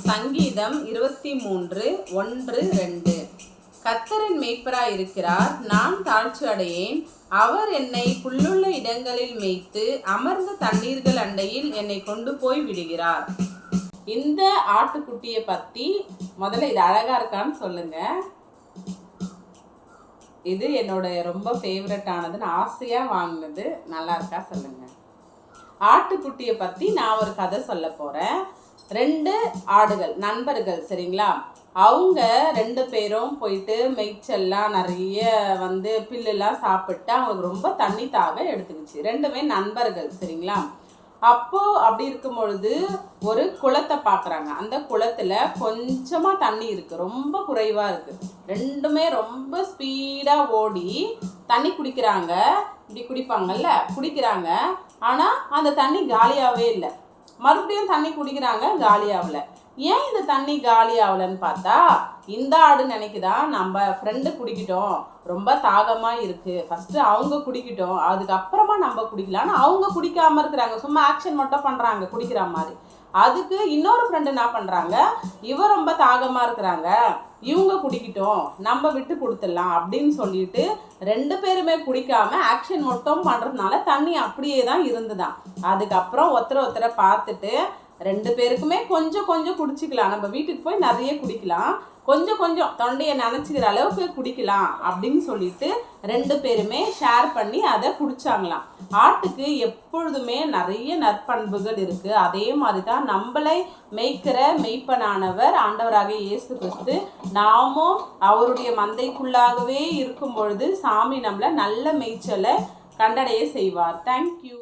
சங்கீதம் 23:1-2. கர்த்தரின் மேய்ப்பராய் இருக்கிறார், நான் தாழ்ச்சி அடையேன். அவர் என்னை புல்லுள்ள இடங்களில் மேய்த்து அமர்ந்த தண்ணீர்கள் அண்டையில் என்னை கொண்டு போய் விடுகிறார். இந்த ஆட்டுக்குட்டியை பற்றி முதல்ல இது அழகா இருக்கான்னு சொல்லுங்க. இது என்னோட ரொம்ப ஃபேவரட்டானதுன்னு ஆசையாக வாங்கினது. நல்லா இருக்கா சொல்லுங்க. ஆட்டுக்குட்டியை பற்றி நான் ஒரு கதை சொல்ல போகிறேன். 2 ஆடுகள் நண்பர்கள், சரிங்களா? அவங்க 2 பேரும் போயிட்டு மேய்ச்சல்லாம் நிறைய பில்லுலாம் சாப்பிட்டு அவங்களுக்கு ரொம்ப தண்ணி தாக எடுத்துக்கிச்சு. 2மே நண்பர்கள், சரிங்களா? அப்படி இருக்கும் பொழுது ஒரு குளத்தை பார்க்குறாங்க. அந்த குளத்துல கொஞ்சமாக தண்ணி இருக்குது, ரொம்ப குறைவாக இருக்குது. 2மே ரொம்ப ஸ்பீடாக ஓடி தண்ணி குடிக்கிறாங்க. இப்படி குடிப்பாங்கல்ல, குடிக்கிறாங்க. ஆனால் அந்த தண்ணி காலியாகவே இல்லை. மறுபடியும் தண்ணி குடிக்கிறாங்க, காலியாகல. ஏன் இந்த தண்ணி காலி ஆகலன்னு பார்த்தா, இந்த ஆடு நினைக்குதா நம்ம ஃப்ரெண்டு குடிக்கிட்டோம், ரொம்ப தாகமாக இருக்குது, ஃபஸ்ட்டு அவங்க குடிக்கிட்டோம், அதுக்கப்புறமா நம்ம குடிக்கலான்னு அவங்க குடிக்காமல் இருக்கிறாங்க. சும்மா ஆக்ஷன் மட்டும் பண்ணுறாங்க குடிக்கிற மாதிரி. அதுக்கு இன்னொரு ஃப்ரெண்டு என்ன பண்ணுறாங்க, இவ ரொம்ப தாகமாக இருக்கிறாங்க, இவங்க குடிக்கிட்டோம், நம்ம விட்டு கொடுத்துடலாம் அப்படின்னு சொல்லிட்டு 2 பேருமே குடிக்காம ஆக்ஷன் மட்டும் பண்ணுறதுனால தண்ணி அப்படியே தான் இருந்துதான். அதுக்கப்புறம் ஒருத்தரை பார்த்துட்டு 2 பேருக்குமே கொஞ்சம் கொஞ்சம் குடிச்சிக்கலாம், நம்ம வீட்டுக்கு போய் நிறைய குடிக்கலாம், கொஞ்சம் கொஞ்சம் தொண்டையை நினச்சிக்கிற அளவுக்கு குடிக்கலாம் அப்படின்னு சொல்லிட்டு 2 பேருமே ஷேர் பண்ணி அதை குடிச்சாங்களாம். ஆட்டுக்கு எப்பொழுதுமே நிறைய நற்பண்புகள் இருக்குது. அதே மாதிரி தான் நம்மளை மேய்க்கிற மெய்ப்பனானவர் ஆண்டவராக இயேசு கிறிஸ்து, நாமும் அவருடைய மந்தைக்குள்ளாகவே இருக்கும் பொழுது சாமி நம்மளை நல்ல மேய்ச்சலை கண்டடைய செய்வார். தேங்க்யூ.